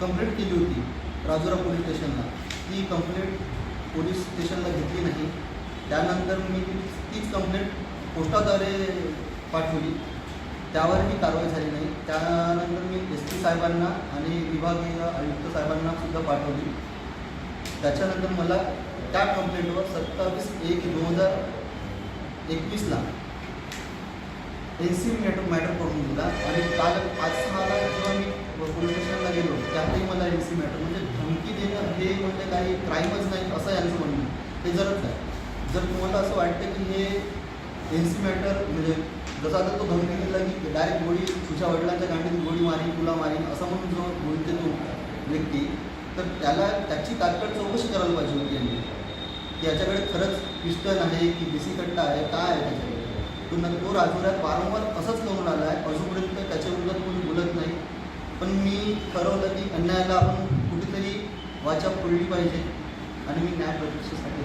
Complaint केली होती Rajura police स्टेशनला. ती कंप्लेंट पोलीस स्टेशनला घेतली नाही. त्यानंतर मी तीच कंप्लेंट पोस्टाद्वारे पाठवली. त्यावरही कारवाई झाली नाही. त्यानंतर मी SP साहेबांना आणि विभागीय आयुक्त साहेबांना सुद्धा पाठवली. त्याच्यानंतर मला त्या कंप्लेंटवर 27/1/2021 NC मॅटर करून दिला. आणि काल 5-6ला जेव्हा मी पोलीस स्टेशनला गेलो त्यातही मला NC मॅटर म्हणजे धमकी देणं हे म्हणजे काही क्राईमच नाही असं यांचं म्हणणं. ते जरच आहे. जर तुम्हाला असं वाटतं की हे NC मॅटर म्हणजे जसा आता तो धमकी दिला की डायरेक्ट गोळी तुझ्या वडिलांच्या गांडीत गोळी मारीन तुला मारीन असं म्हणून जो बोलते तो व्यक्ती, तर त्याची तात्काळ चौकशी करायला पाहिजे होती यांनी की याच्याकडे खरंच पिस्टल आहे की देसी कट्टा आहे, काय आहे त्याच्याकडे. तो राजुऱ्यात वारंवार असंच करून आला आहे. अजूनपर्यंत त्याच्याविरोधात कोणी बोलत नाही. पण मी ठरवलं की अन्यायाला आपण कुठेतरी वाचा फोडली पाहिजे आणि मी न्याय प्रतीक्षेसाठी